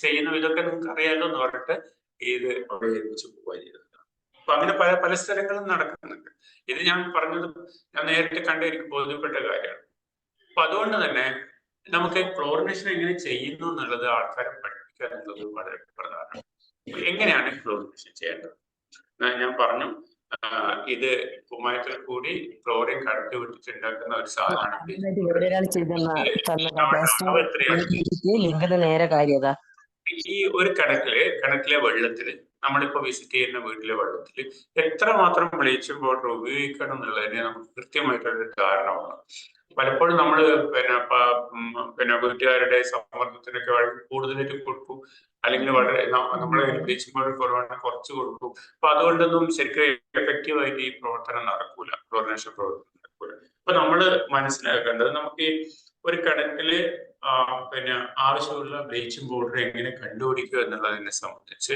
ചെയ്യുന്ന ഇതൊക്കെ നിങ്ങൾക്ക് അറിയാലോ എന്ന് പറഞ്ഞിട്ട് ഇത് അവിടെ ഏൽപ്പിച്ച് പോവുക ചെയ്തത്. അപ്പൊ അങ്ങനെ പല പല സ്ഥലങ്ങളും നടക്കുന്നുണ്ട്. ഇത് ഞാൻ പറഞ്ഞത് ഞാൻ നേരിട്ട് കണ്ട് എനിക്ക് ബോധ്യപ്പെട്ട കാര്യമാണ്. അപ്പൊ അതുകൊണ്ട് തന്നെ നമുക്ക് ക്ലോറിനേഷൻ എങ്ങനെ ചെയ്യുന്നു എന്നുള്ളത് ആൾക്കാരെ പഠിപ്പിക്കുക എന്നുള്ളത് വളരെ പ്രധാനമാണ്. എങ്ങനെയാണ് ക്ലോറിനേഷൻ ചെയ്യേണ്ടത്? ഞാൻ പറഞ്ഞു, ഇത് കുമ്മായത്തിൽ കൂടി ക്ലോറിൻ കടത്തി വിട്ടിട്ടുണ്ടാക്കുന്ന ഒരു സാധനമാണ്. ഈ ഒരു കിണറ്റിലെ വെള്ളത്തില് നമ്മളിപ്പോ വിസിറ്റ് ചെയ്യുന്ന വീട്ടിലെ വെള്ളത്തിൽ എത്രമാത്രം ബ്ലീച്ചിങ് പൗഡർ ഉപയോഗിക്കണം എന്നുള്ളതിന് നമുക്ക് കൃത്യമായിട്ടൊരു ധാരണമാണ്. പലപ്പോഴും നമ്മൾ പിന്നെ വീട്ടുകാരുടെ സമ്മർദ്ദത്തിനൊക്കെ വളരെ കൂടുതലായിട്ട് കൊടുക്കും, അല്ലെങ്കിൽ വളരെ നമ്മളെ ബ്ലീച്ചിങ് പൗഡർ കുറവാണ് കുറച്ച് കൊടുക്കും. അപ്പൊ അതുകൊണ്ടൊന്നും ശരിക്കും എഫക്റ്റീവായിട്ട് ഈ പ്രവർത്തനം നടക്കൂല, ക്ലോറിനേഷൻ പ്രവർത്തനം നടക്കൂല. അപ്പൊ നമ്മൾ മനസ്സിലാക്കേണ്ടത് നമുക്ക് ഈ ഒരു കിണറ്റില് പിന്നെ ആവശ്യമുള്ള ബ്ലീച്ചിങ് പൗഡർ എങ്ങനെ കണ്ടുപിടിക്കുക എന്നുള്ളതിനെ സംബന്ധിച്ച്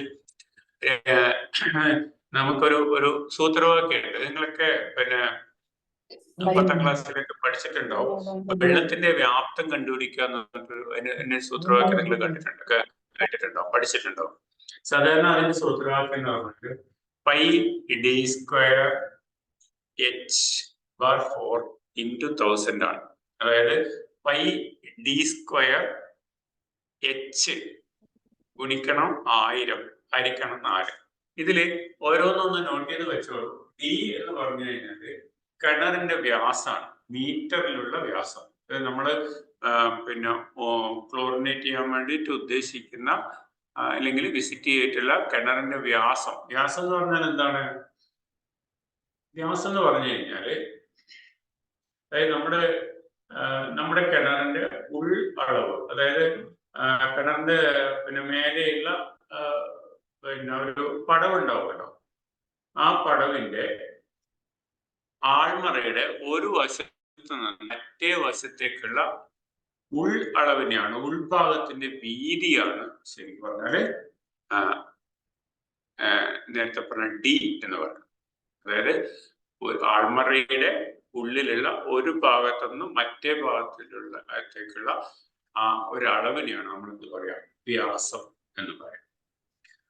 നമുക്കൊരു സൂത്രവാക്യമുണ്ട്. നിങ്ങളൊക്കെ പിന്നെ 10ാം ക്ലാസ്സിലൊക്കെ പഠിച്ചിട്ടുണ്ടാവും. വെള്ളത്തിന്റെ വ്യാപ്തം കണ്ടുപിടിക്കുക എന്ന സൂത്രവാക്യം നിങ്ങൾ കേട്ടിട്ടുണ്ടാവും, പഠിച്ചിട്ടുണ്ടാവും. സാധാരണ അതിന്റെ സൂത്രവാക്യം എന്ന് പറഞ്ഞിട്ട് π d²h/4 × 1000 ആണ്. അതായത് π d²h ഗുണിക്കണം 1000 ഹരിക്കണം 4. ഇതില് ഓരോന്നൊന്ന് നോട്ട് ചെയ്ത് വെച്ചോളൂ. ഡി എന്ന് പറഞ്ഞു കഴിഞ്ഞാല് കിണറിന്റെ വ്യാസമാണ്, മീറ്ററിലുള്ള വ്യാസം. നമ്മള് പിന്നെ ക്ലോറിനേറ്റ് ചെയ്യാൻ വേണ്ടിയിട്ട് ഉദ്ദേശിക്കുന്ന അല്ലെങ്കിൽ വിസിറ്റ് ചെയ്തിട്ടുള്ള കിണറിന്റെ വ്യാസം. വ്യാസം എന്ന് പറഞ്ഞാൽ എന്താണ്? വ്യാസം എന്ന് പറഞ്ഞു കഴിഞ്ഞാല് അതായത് നമ്മുടെ കിണറിന്റെ ഉൾ അളവ്, അതായത് കിണറിന്റെ പിന്നെ മേലെയുള്ള പിന്നെ ഒരു പടവുണ്ടാവുമല്ലോ, ആ പടവിന്റെ ആൾമറയുടെ ഒരു വശത്ത് നിന്ന് മറ്റേ വശത്തേക്കുള്ള ഉൾ അളവിനെയാണ്, ഉൾഭാഗത്തിന്റെ വീതിയാണ് ശരിക്കും പറഞ്ഞാല് നേരത്തെ പറഞ്ഞ ഡി എന്ന് പറയുന്നത്. അതായത് ആൾമറയുടെ ഉള്ളിലുള്ള ഒരു ഭാഗത്തുനിന്ന് മറ്റേ ഭാഗത്തേക്കുള്ള ആ ഒരു അളവിനെയാണ് നമ്മൾ എന്ത് പറയാ, വ്യാസം എന്ന് പറയാം.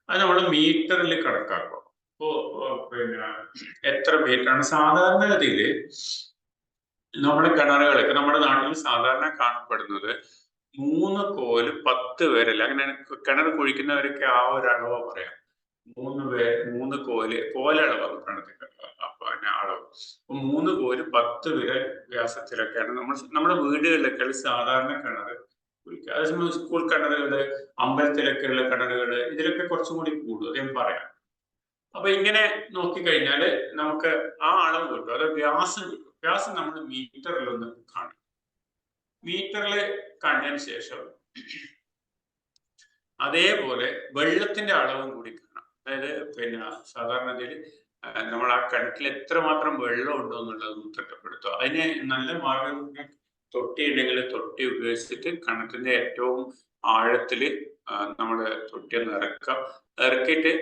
അത് നമ്മൾ മീറ്ററിൽ കണക്കാക്കും. അപ്പോ പിന്നെ എത്ര മീറ്ററാണ് സാധാരണഗതിയിൽ നമ്മുടെ കിണറുകളൊക്കെ നമ്മുടെ നാട്ടിൽ സാധാരണ കാണപ്പെടുന്നത് 3 കോല് 10 വിരൽ, അങ്ങനെ കിണർ കുഴിക്കുന്നവരൊക്കെ ആ ഒരു അളവ് പറയാം. 3 കോലളവാണ് കിണറ്റിന്റെ അളവ്. 3 കോല് 10 വിരൽ വ്യാസത്തിലൊക്കെയാണ് നമ്മുടെ വീടുകളിലൊക്കെ സാധാരണ കിണർ കുഴിക്കുക. അതേസമയം സ്കൂൾ കിണറുകള്, അമ്പലത്തിലൊക്കെയുള്ള കിണറുകള്, ഇതിലൊക്കെ കുറച്ചും കൂടി കൂടും, ഞാൻ പറയാം. അപ്പൊ ഇങ്ങനെ നോക്കിക്കഴിഞ്ഞാല് നമുക്ക് ആ അളവ് കിട്ടും, അത് വ്യാസം കിട്ടും. വ്യാസം നമ്മൾ മീറ്ററിലൊന്ന് കാണും. മീറ്ററിൽ കണ്ടതിന് ശേഷം അതേപോലെ വെള്ളത്തിന്റെ അളവും കൂടി കാണാം. അതായത് പിന്നെ സാധാരണഗതിയിൽ നമ്മൾ ആ കിണറ്റിൽ എത്രമാത്രം വെള്ളം ഉണ്ടോ എന്നുള്ളത് തിട്ടപ്പെടുത്തുക. അതിന് നല്ല മാർഗം തൊട്ടി ഉണ്ടെങ്കിൽ തൊട്ടി ഉപയോഗിച്ചിട്ട് കിണറ്റിന്റെ ഏറ്റവും ആഴത്തില് നമ്മള് തൊട്ടി ഒന്ന് ഇറക്കിയിട്ട്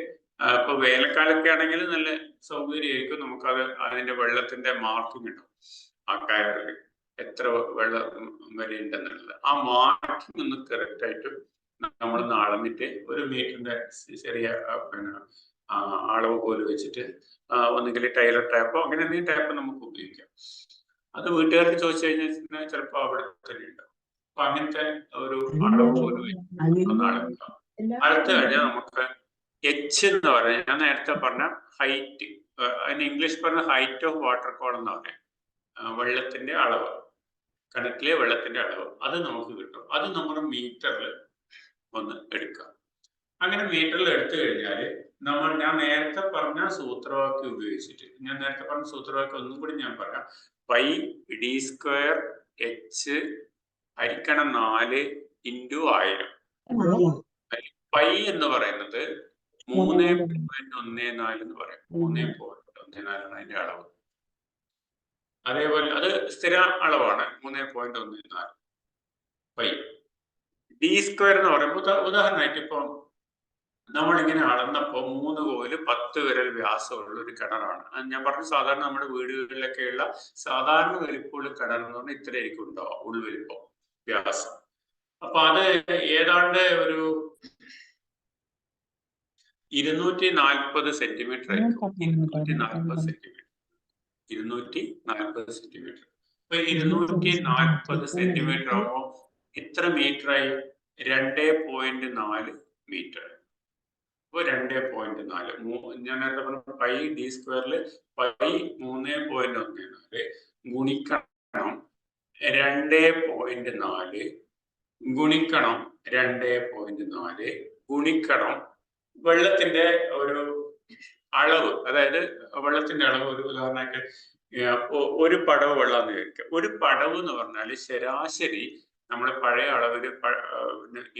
ഇപ്പൊ വേനൽക്കാലൊക്കെ ആണെങ്കിൽ നല്ല സൗകര്യമായിരിക്കും. നമുക്കത് അതിന്റെ വെള്ളത്തിന്റെ മാർക്കിംഗ് ഉണ്ടാവും ആ കയറില് എത്ര വെള്ളം വരെ ഉണ്ടെന്നുള്ളത്. ആ മാർക്കിംഗ് ഒന്ന് കറക്റ്റ് ആയിട്ട് നമ്മളൊന്ന് അളന്നിട്ട് ഒരു മീറ്ററിന്റെ ചെറിയ പിന്നെ അളവ് പോലെ വെച്ചിട്ട് ഒന്നുകിൽ ടൈലർ ടാപ്പോ അങ്ങനെ എന്തെങ്കിലും ടാപ്പ് നമുക്ക് ഉപയോഗിക്കാം. അത് വീട്ടുകാർക്ക് ചോദിച്ചു കഴിഞ്ഞാൽ ചിലപ്പോൾ അവിടെ തന്നെ ഉണ്ടാവും. അപ്പൊ അങ്ങനത്തെ ഒരു അളവ് പോലെ ഒന്ന് അളക്കുക. അളത്ത് കഴിഞ്ഞാൽ നമുക്ക് എച്ച് എന്ന് പറഞ്ഞാൽ ഞാൻ നേരത്തെ പറഞ്ഞ ഹൈറ്റ്, അതിന് ഇംഗ്ലീഷ് പറഞ്ഞ ഹൈറ്റ് ഓഫ് വാട്ടർ കോളം എന്ന് പറയാം. വെള്ളത്തിന്റെ അളവ്, കിണറ്റിലെ വെള്ളത്തിന്റെ അളവ്, അത് നമുക്ക് കിട്ടും. അത് നമ്മുടെ മീറ്ററിൽ ഒന്ന് എടുക്കുക. അങ്ങനെ മീറ്ററിൽ എടുത്തു കഴിഞ്ഞാൽ ഞാൻ നേരത്തെ പറഞ്ഞ സൂത്രവാക്യം ഉപയോഗിച്ചിട്ട്, ഞാൻ നേരത്തെ പറഞ്ഞ സൂത്രവാക്യം ഒന്നും കൂടി ഞാൻ പറയാം. π d²h ഹരിക്കണം 4 × 1000. π എന്ന് പറയുന്നത് 3.14 എന്ന് പറയാം. 3.14 അതിന്റെ അളവ്. അതേപോലെ അത് സ്ഥിര അളവാണ് 3.14 π. d² എന്ന് പറയുമ്പോൾ ഉദാഹരണമായിട്ട് ഇപ്പൊ നമ്മളിങ്ങനെ അളന്നപ്പോ 3 കോല് 10 വിരൽ വ്യാസമുള്ള ഒരു കിണറാണ്. ഞാൻ പറഞ്ഞു സാധാരണ നമ്മുടെ വീടുകളിലൊക്കെയുള്ള സാധാരണ വലിപ്പമുള്ള കിണർ എന്ന് പറഞ്ഞാൽ ഇത്രയായിരിക്കും ഉണ്ടാവും ഉൾവലിപ്പം, വ്യാസം. അപ്പൊ അത് ഏതാണ്ട് ഒരു 240 സെന്റിമീറ്റർ ആയിരിക്കും. 240 സെന്റിമീറ്റർ 240 സെന്റിമീറ്റർ. അപ്പൊ 240 സെന്റിമീറ്റർ ആകുമ്പോൾ എത്ര മീറ്റർ ആയി? 2.4 മീറ്റർ. അപ്പൊ 2.4 ഞാൻ നേരത്തെ പറഞ്ഞ പൈ ഡി സ്ക്വയറിൽ പൈ 3.14 ഗുണിക്കണം 2.4 ഗുണിക്കണം 2.4 ഗുണിക്കണം വെള്ളത്തിന്റെ ഒരു അളവ്. അതായത് വെള്ളത്തിന്റെ അളവ് ഒരു ഉദാഹരണമായിട്ട് ഒരു പടവ് വെള്ളം എന്ന് വിചാരിക്കുക. ഒരു പടവ് എന്ന് പറഞ്ഞാൽ ശരാശരി നമ്മുടെ പഴയ അളവിൽ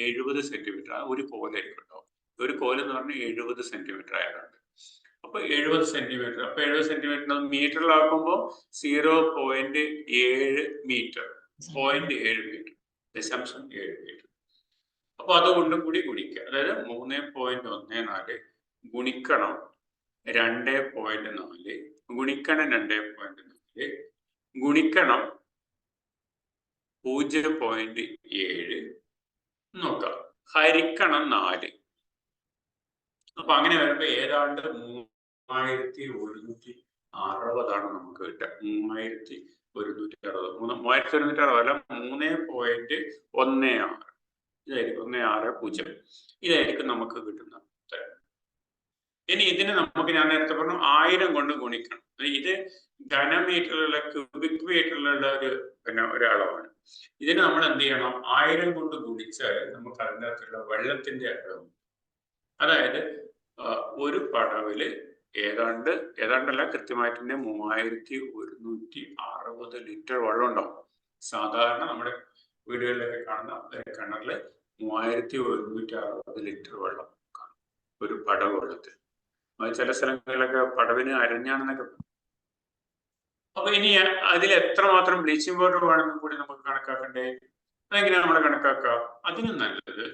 70 സെന്റിമീറ്റർ ഒരു കോലായിരിക്കും കേട്ടോ. ഒരു കോല് എന്ന് പറഞ്ഞാൽ 70 സെന്റിമീറ്റർ ആയതുകൊണ്ട്. അപ്പൊ 70 സെന്റിമീറ്റർ. അപ്പൊ 70 സെന്റിമീറ്റർ മീറ്ററിലാക്കുമ്പോൾ 0.7 മീറ്റർ. 0.7 metre 0.7 metre. അപ്പൊ അതുകൊണ്ടും കൂടി ഗുണിക്കുക. അതായത് 3.14 ഗുണിക്കണം 2.4 ഗുണിക്കണം 2.4 ഗുണിക്കണം 0.7 നോക്കാം ഹരിക്കണം 4. അപ്പൊ അങ്ങനെ വരുമ്പോ ഏതാണ്ട് 3160 നമുക്ക് കിട്ടുക. 3160 3.160 3.16 ഇതായിരിക്കും 160 ഇതായിരിക്കും നമുക്ക് കിട്ടുന്ന ഉത്തരം. ഇനി ഇതിന് നമുക്ക് ഞാൻ നേരത്തെ പറഞ്ഞു 1000 കൊണ്ട് ഗുണിക്കണം. ഇത് ഘനമീറ്ററിലുള്ള ക്യൂബിക് മീറ്ററിലുള്ള ഒരു അളവാണ്. ഇതിന് നമ്മൾ എന്ത് ചെയ്യണം? 1000 കൊണ്ട് ഗുണിച്ചാൽ നമുക്ക് അതിനകത്തുള്ള വെള്ളത്തിന്റെ അളവ്. അതായത് ഒരു പടവില് ഏതാണ്ടല്ല കൃത്യമായിട്ട് 3160 ലിറ്റർ വെള്ളം ഉണ്ടാവും. സാധാരണ നമ്മുടെ വീടുകളിലൊക്കെ കാണുന്ന കിണറില് 3160 ലിറ്റർ വെള്ളം കാണും ഒരു പടവ് വെള്ളത്തിൽ. ചില സ്ഥലങ്ങളിലൊക്കെ പടവിന് അരഞ്ഞാണെന്നൊക്കെ. അപ്പൊ ഇനി അതിൽ എത്രമാത്രം ബ്ലീച്ചിങ് പൗഡർ വേണമെന്നും കൂടി നമുക്ക് കണക്കാക്കണ്ടേ? അതെങ്ങനെയാണ് നമ്മൾ കണക്കാക്കുക? അതിന് നല്ലത്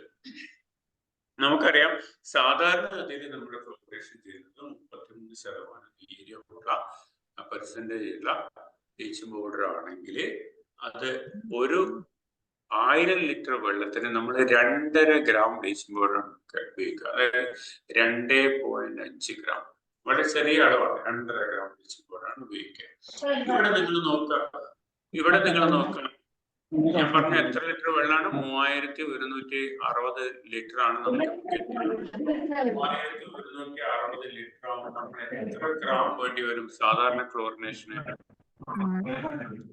നമുക്കറിയാം, സാധാരണഗതിയിൽ നമ്മുടെ പ്രിപ്പറേഷൻ ചെയ്യുന്നത് 33% ഏരിയ ഉള്ള പെർസെൻറ്റേജ് ഉള്ള ബ്ലീച്ചിങ് പൗഡർ ആണെങ്കിൽ അത് ഒരു 1000 ലിറ്റർ വെള്ളത്തിന് നമ്മൾ 2.5 ഗ്രാം ബ്ലീച്ചിങ് പൗഡർ ഉപയോഗിക്കുക. അതായത് 2.5 ഗ്രാം വളരെ ചെറിയ അളവാണ്. 2.5 ഗ്രാം ബ്ലീച്ചിങ് പൗഡർ ആണ് ഉപയോഗിക്കുക. ഇവിടെ നിങ്ങൾ നോക്കുക ഞാൻ പറഞ്ഞ എത്ര ലിറ്റർ വെള്ളമാണ്? 3160 ലിറ്റർ ആണ് നമുക്ക് കിട്ടുന്നത്. 3160 ലിറ്റർ ആവുമ്പോൾ നമ്മൾ എത്ര ഗ്രാം വേണ്ടി വരും സാധാരണ ക്ലോറിനേഷന്?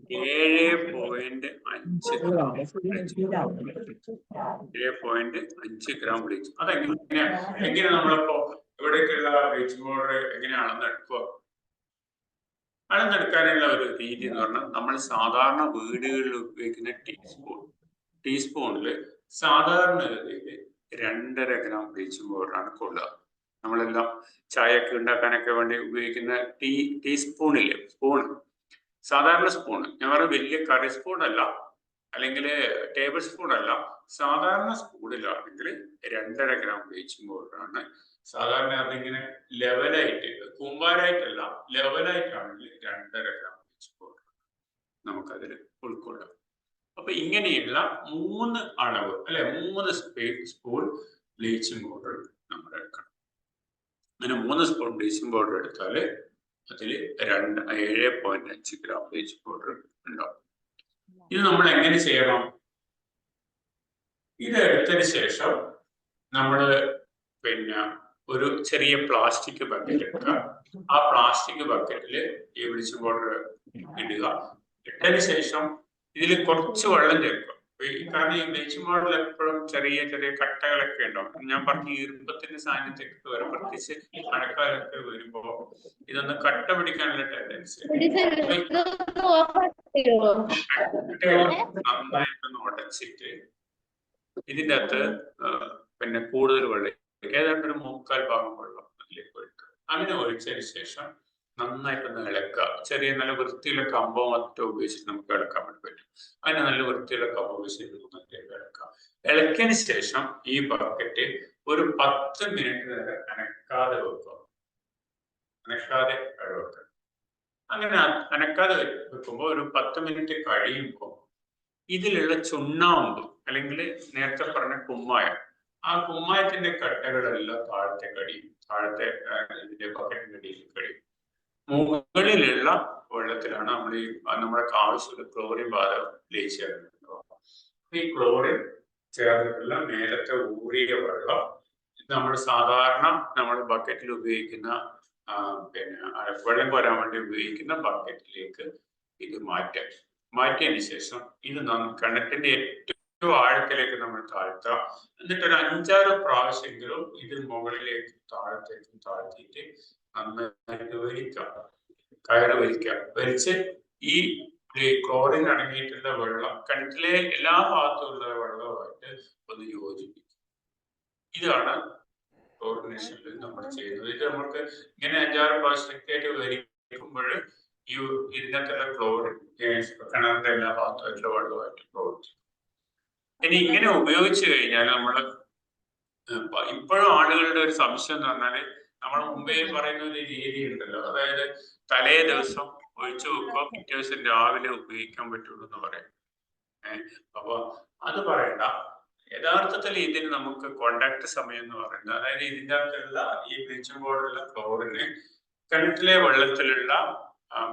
7.5 ഗ്രാം ബ്ലീച്ച്. എങ്ങനെ നമ്മളിപ്പോ ഇവിടേക്കുള്ള ബ്ലീച്ചിങ് പൗഡർ എങ്ങനെ അളന്നെടുക്കുക? അളന്നെടുക്കാനുള്ള ഒരു രീതി എന്ന് പറഞ്ഞാൽ നമ്മൾ സാധാരണ വീടുകളിൽ ഉപയോഗിക്കുന്ന ടീസ്പൂണിൽ സാധാരണഗതിയിൽ 2.5 ഗ്രാം ബ്ലീച്ചിങ് പൗഡറാണ് കൊള്ളുക. നമ്മളെല്ലാം ചായയൊക്കെ ഉണ്ടാക്കാനൊക്കെ വേണ്ടി ഉപയോഗിക്കുന്ന ടീസ്പൂണില്ലേ, സ്പൂൺ, സാധാരണ സ്പൂണ്, ഞാൻ പറഞ്ഞ വലിയ കറി സ്പൂൺ അല്ല, അല്ലെങ്കിൽ ടേബിൾ സ്പൂൺ അല്ല, സാധാരണ സ്പൂണിലാണെങ്കിൽ 2.5 ഗ്രാം ബ്ലീച്ചിങ് പൗഡറാണ് സാധാരണ. അതിങ്ങനെ ലെവലായിട്ട്, കൂമ്പാരായിട്ടല്ല, ലെവലായിട്ടാണെങ്കിൽ 2.5 ഗ്രാം ബ്ലീച്ചിങ് പൗഡർ നമുക്കതിൽ ഉൾക്കൊള്ളാം. അപ്പൊ ഇങ്ങനെയുള്ള 3 അളവ് അല്ലെ, 3 സ്പൂൺ ബ്ലീച്ചിങ് പൗഡർ നമ്മൾ എടുക്കണം. അങ്ങനെ 3 സ്പൂൺ ബ്ലീച്ചിങ് പൗഡർ എടുത്താൽ അതിൽ 7.5 ഗ്രാം ബ്ലീച്ചിങ് പൗഡർ ഉണ്ടാവും. ഇത് നമ്മൾ എങ്ങനെ ചെയ്യണം? ഇത് എടുത്തതിന് ശേഷം നമ്മൾ ഒരു ചെറിയ പ്ലാസ്റ്റിക് ബക്കറ്റ് എടുക്കുക. ആ പ്ലാസ്റ്റിക് ബക്കറ്റിൽ ഈ ബ്ലീച്ചിങ് പൗഡർ ഇടുക. ഇട്ടതിന് ശേഷം ഇതിൽ കുറച്ച് വെള്ളം ചേർക്കുക. കാരണം ഈ ബ്ലീച്ചിങ് പൗഡറിൽ എപ്പോഴും ചെറിയ ചെറിയ കട്ടകളൊക്കെ ഉണ്ടാവും. ഞാൻ പറഞ്ഞ ഈർപ്പത്തിന്റെ സാന്നിധ്യത്തിൽ വരും, പ്രത്യേകിച്ച് മഴക്കാലൊക്കെ വരുമ്പോ ഇതൊന്ന് കട്ട പിടിക്കാനുള്ള ടെൻഡൻസി. നന്നായിട്ടൊന്ന് ഉടച്ചിട്ട് ഇതിൻ്റെ അകത്ത് കൂടുതൽ വെള്ളം, ഏതാണ്ട് ഒരു 3/4 ഭാഗം വെള്ളം അതിലേക്ക് ഒഴിക്കുക. അങ്ങനെ ഒഴിച്ചതിന് ശേഷം നന്നായിട്ടൊന്ന് ഇളക്കുക. ചെറിയ നല്ല വൃത്തിയുള്ള കമ്പോ മറ്റോ ഉപയോഗിച്ചിട്ട് നമുക്ക് ഇളക്കാൻ വേണ്ടി പറ്റും. അതിന് നല്ല വൃത്തിയുള്ള കമ്പോ ഉപയോഗിച്ചിട്ട് ഇളക്കുക. ഇളക്കിയതിന് ശേഷം ഈ ബക്കറ്റ് ഒരു 10 മിനിറ്റ് നേരം അനക്കാതെ വെക്കുക. അനക്കാതെ വെക്കുക. അങ്ങനെ അനക്കാതെ വെക്കുമ്പോൾ ഒരു 10 മിനിറ്റ് കഴിയുമ്പോൾ ഇതിലുള്ള ചുണ്ണാമ്പ് അല്ലെങ്കിൽ നേരത്തെ പറഞ്ഞ കുമ്മായം ആ കുമ്മായത്തിന്റെ കട്ടകളെല്ലാം താഴത്തെ കടിയും, താഴത്തെ ഇതിന്റെ ബക്കറ്റിന്റെ അടിയിൽ കടിയും. മുകളിലുള്ള വെള്ളത്തിലാണ് നമ്മൾ ഈ നമ്മുടെ ആവശ്യമുള്ള ക്ലോറിൻ വാതകം ലയിച്ചു ചേർന്നിട്ടുണ്ടാവുക. ഈ ക്ലോറിൻ ചേർന്നിട്ടുള്ള മേലത്തെ ഊറിയ വെള്ളം നമ്മൾ സാധാരണ നമ്മൾ ബക്കറ്റിൽ ഉപയോഗിക്കുന്ന പിന്നെ വെള്ളം കോരാൻ വേണ്ടി ഉപയോഗിക്കുന്ന ബക്കറ്റിലേക്ക് ഇത് മാറ്റിയതിന് ശേഷം ഇത് കിണറ്റിന്റെ ഏറ്റവും ആഴത്തിലേക്ക് നമ്മൾ താഴ്ത്താം. എന്നിട്ട് ഒരു 5-6 പ്രാവശ്യമെങ്കിലും ഇത് മുകളിലേക്ക് താഴത്തേക്കും താഴ്ത്തിയിട്ട് നന്നായിട്ട് വലിക്കാം, കയറ് വലിച്ച് ഈ ക്ലോറിൻ അടങ്ങിയിട്ടുള്ള വെള്ളം കിണറ്റിലെ എല്ലാ ഭാഗത്തുമുള്ള വെള്ളവുമായിട്ട് ഒന്ന് യോജിപ്പിക്കും. ഇതാണ് ക്ലോറിനേഷനിൽ നമ്മൾ ചെയ്യുന്നത്. ഇത് നമുക്ക് ഇങ്ങനെ 5-6 പ്രാവശ്യത്തേക്ക് വലിക്കുമ്പോൾ ഈ ഇതിനകത്തുള്ള ക്ലോറിൻ കിണറിന്റെ എല്ലാ ഭാഗത്തുമായിട്ടുള്ള വെള്ളമായിട്ട് പ്രവർത്തിക്കും. ഇനി ഇങ്ങനെ ഉപയോഗിച്ചു കഴിഞ്ഞാൽ നമ്മൾ ഇപ്പോഴും ആളുകളുടെ ഒരു സംശയം എന്ന് പറഞ്ഞാല് നമ്മൾ മുമ്പേ പറയുന്ന ഒരു രീതി ഉണ്ടല്ലോ, അതായത് തലേ ദിവസം ഒഴിച്ചു വെക്കുക, പിറ്റേ ദിവസം രാവിലെ ഉപയോഗിക്കാൻ പറ്റുള്ളൂ എന്ന് പറയും. അപ്പൊ അത് പറയണ്ട. യഥാർത്ഥത്തിൽ ഇതിന് നമുക്ക് കോണ്ടാക്ട് സമയം എന്ന് പറയുന്നത്, അതായത് ഇതിൻ്റെ അകത്തുള്ള ഈ ബ്ലീച്ചിങ് പൗഡറിലുള്ള ക്ലോറിന് കിണറ്റിലെ വെള്ളത്തിലുള്ള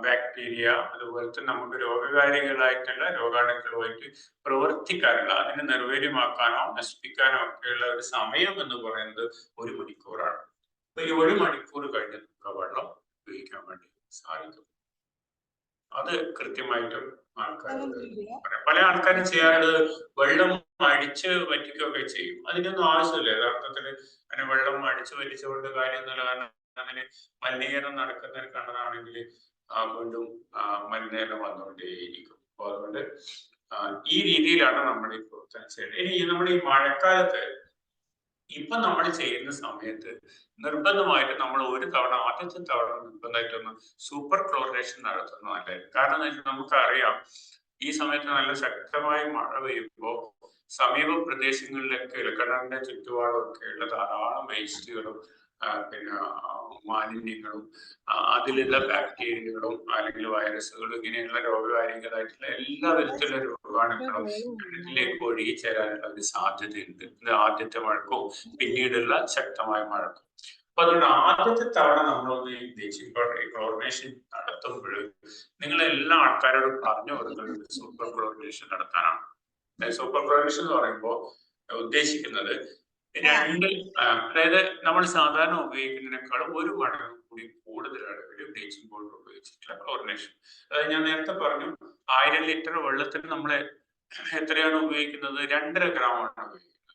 ബാക്ടീരിയ അതുപോലെ തന്നെ നമുക്ക് രോഗകാരികളായിട്ടുള്ള രോഗാണുക്കളുമായിട്ട് പ്രവർത്തിക്കാനുള്ള, അതിനെ നിർവീര്യമാക്കാനോ നശിപ്പിക്കാനോ ഒക്കെയുള്ള ഒരു സമയം എന്ന് പറയുന്നത് 1 മണിക്കൂറാണ്. അപ്പൊ ഈ 1 മണിക്കൂർ കഴിഞ്ഞ് വെള്ളം ഉപയോഗിക്കാൻ വേണ്ടി സാധിക്കും. അത് കൃത്യമായിട്ടും ആൾക്കാർ പല ആൾക്കാരും ചെയ്യാറുള്ളത് വെള്ളം അടിച്ച് വറ്റിക്കുകയൊക്കെ ചെയ്യും. അതിനൊന്നും ആവശ്യമില്ല യഥാർത്ഥത്തിൽ. അങ്ങനെ വെള്ളം അടിച്ച് വറ്റിച്ചുകൊണ്ട് കാര്യമൊന്നുമില്ല. കാരണം അങ്ങനെ മലിനീകരണം നടക്കുന്ന ഒരു കിണറാണെങ്കിൽ വീണ്ടും മലിനീകരണം വന്നുകൊണ്ടേയിരിക്കും. അപ്പൊ അതുകൊണ്ട് ഈ രീതിയിലാണ് നമ്മൾ ഈ പ്രവർത്തനം ചെയ്യുന്നത്. ഇനി നമ്മുടെ ഈ മഴക്കാലത്ത് ഇപ്പൊ നമ്മൾ ചെയ്യുന്ന സമയത്ത് നിർബന്ധമായിട്ട് നമ്മൾ ആദ്യത്തെ തവണ നിർബന്ധമായിട്ടൊന്ന് സൂപ്പർ ക്ലോറിനേഷൻ നടത്തുന്നത് നല്ലതായിരിക്കും. കാരണം നമുക്കറിയാം ഈ സമയത്ത് നല്ല ശക്തമായ മഴ പെയ്യുമ്പോൾ സമീപ പ്രദേശങ്ങളിലൊക്കെ കിണറിന്റെ ചുറ്റുപാടൊക്കെയുള്ള ധാരാളം വേസ്റ്റുകളും പിന്നെ മാലിന്യങ്ങളും അതിലുള്ള ബാക്ടീരിയകളും അല്ലെങ്കിൽ വൈറസുകളും ഇങ്ങനെയുള്ള രോഗകാരികളായിട്ടുള്ള എല്ലാ വിധത്തിലുള്ള രോഗാണുക്കളും കിണറ്റിലേക്ക് ഒഴുകി ചേരാനുള്ള ഒരു സാധ്യതയുണ്ട്. ഇത് ആദ്യത്തെ മഴക്കും പിന്നീടുള്ള ശക്തമായ മഴക്കും. അപ്പൊ അതുകൊണ്ട് ആദ്യത്തെ തവണ നമ്മളൊന്ന് ഈ ക്ലോറിനേഷൻ നടത്തുമ്പോൾ നിങ്ങൾ എല്ലാ ആൾക്കാരോടും പറഞ്ഞു കൊടുക്കുന്നത് സൂപ്പർ ക്ലോറിനേഷൻ നടത്താനാണ്. സൂപ്പർ ക്ലോറിനേഷൻ എന്ന് പറയുമ്പോൾ ഉദ്ദേശിക്കുന്നത് അതായത് നമ്മൾ സാധാരണ ഉപയോഗിക്കുന്നതിനേക്കാളും 1 മടങ്ങ് കൂടി കൂടുതലാണ് ഒരു ബ്ലീച്ചിങ് പൗഡർ ഉപയോഗിച്ചിട്ടുള്ള ക്ലോറിനേഷൻ. അതായത് ഞാൻ നേരത്തെ പറഞ്ഞു 1000 ലിറ്റർ വെള്ളത്തിന് നമ്മൾ എത്രയാണ് ഉപയോഗിക്കുന്നത്? 2.5 ഗ്രാമാണ് ഉപയോഗിക്കുന്നത്.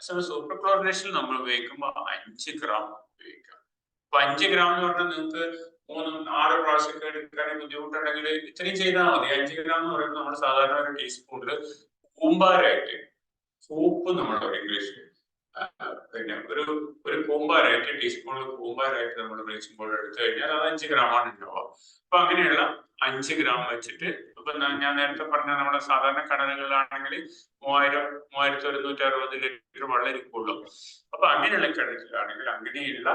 പക്ഷേ സൂപ്പർ ക്ലോറിനേഷൻ നമ്മൾ ഉപയോഗിക്കുമ്പോൾ 5 ഗ്രാം ഉപയോഗിക്കാം. അപ്പൊ 5 ഗ്രാം എന്ന് പറഞ്ഞാൽ നിങ്ങൾക്ക് 3-6 പ്രാവശ്യമൊക്കെ എടുക്കാൻ ബുദ്ധിമുട്ടുണ്ടെങ്കിൽ ഇത്രയും ചെയ്താൽ മതി. 5 ഗ്രാം എന്ന് പറയുമ്പോൾ നമ്മൾ സാധാരണ ഒരു ടീസ്പൂണിൽ കൂമ്പാരായിട്ട്, സൂപ്പ് നമ്മുടെ ഇംഗ്ലീഷിൽ പിന്നെ ഒരു കൂമ്പാരായിട്ട്, ടീസ്പൂണിൽ കൂമ്പാരായിട്ട് നമ്മൾ ബ്ലീച്ചിങ് പൗഡർ എടുത്തു കഴിഞ്ഞാൽ അത് 5 ഗ്രാമാണ് ഉണ്ടാവുക. അപ്പൊ അങ്ങനെയുള്ള 5 ഗ്രാം വെച്ചിട്ട് ഇപ്പൊ ഞാൻ നേരത്തെ പറഞ്ഞ നമ്മുടെ സാധാരണ കിണറുകളിലാണെങ്കിൽ 3160 ലിറ്റർ വെള്ളം ഇരിക്കുള്ളൂ. അപ്പൊ അങ്ങനെയുള്ള കിണറ്റിലാണെങ്കിൽ അങ്ങനെയുള്ള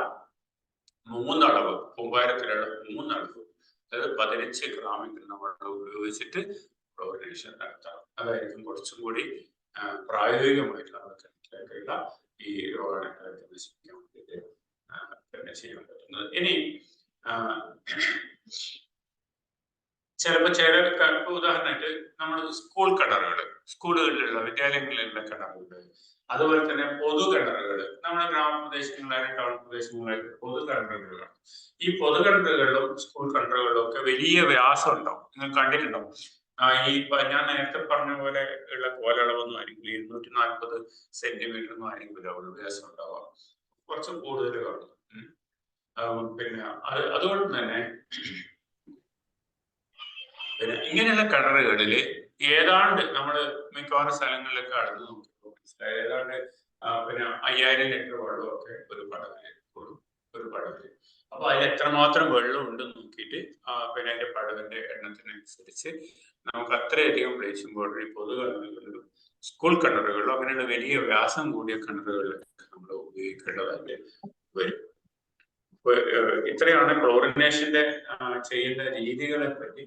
3 അളവ്, കൂമ്പാരത്തിലുള്ള 3 അളവ്, അതായത് 15 ഗ്രാമെങ്കിലും നമ്മൾ ഉപയോഗിച്ചിട്ട് ക്ലോറിനേഷൻ നടത്താം. അതായിരിക്കും കുറച്ചും കൂടി പ്രായോഗികമായിട്ട് നമ്മുടെ കിണറ്റിലേക്കുള്ള ഈ രോഗാണുക്കളൊക്കെ നശിപ്പിക്കാൻ വേണ്ടിയിട്ട് തന്നെ ചെയ്യാൻ പറ്റുന്നത്. ഇനി ചിലപ്പോൾ ഉദാഹരണമായിട്ട് നമ്മൾ സ്കൂൾ കിണറുകൾ, സ്കൂളുകളിലുള്ള വിദ്യാലയങ്ങളിലുള്ള കിണറുകൾ, അതുപോലെ തന്നെ പൊതു കിണറുകൾ, നമ്മുടെ ഗ്രാമപ്രദേശങ്ങളിലായാലും ടൗൺ പ്രദേശങ്ങളിലായാലും പൊതു കിണറുകളാണ്. ഈ പൊതു കിണറുകളിലും സ്കൂൾ കിണറുകളിലും ഒക്കെ വലിയ വ്യാസം ഉണ്ടാവും. നിങ്ങൾ കണ്ടിട്ടുണ്ടാവും. ഈ ഞാൻ നേരത്തെ പറഞ്ഞ പോലെ ഉള്ള കോലളവൊന്നും ആയിരിക്കില്ല, 240 സെന്റിമീറ്ററൊന്നും ആയിരിക്കില്ല ഒരു വ്യാസം ഉണ്ടാവുക, കുറച്ച് കൂടുതൽ കാണും. പിന്നെ അതുകൊണ്ട് തന്നെ പിന്നെ ഇങ്ങനെയുള്ള കിണറുകളിൽ ഏതാണ്ട് നമ്മള് മിക്കവാറും സ്ഥലങ്ങളിലൊക്കെ അളന്ന് നോക്കിയപ്പോൾ ഏതാണ്ട് പിന്നെ 5000 ലിറ്റർ വെള്ളമൊക്കെ ഒരു പടവില്. അപ്പൊ അതിൽ എത്രമാത്രം വെള്ളം ഉണ്ടെന്ന് നോക്കിയിട്ട് പിന്നെ അതിന്റെ പടവിന്റെ എണ്ണത്തിനനുസരിച്ച് നമുക്ക് അത്രയധികം ബ്ലീച്ചിങ് പൗഡർ ഈ പൊതു കിണറുകളിലും സ്കൂൾ കിണറുകളിലും അങ്ങനെയുള്ള വലിയ വ്യാസം കൂടിയ കിണറുകളിലൊക്കെ നമ്മൾ ഉപയോഗിക്കേണ്ടതായിട്ട് വരും. ഇത്രയാണ് ക്ലോറിനേഷന്റെ ചെയ്യുന്ന രീതികളെ പറ്റി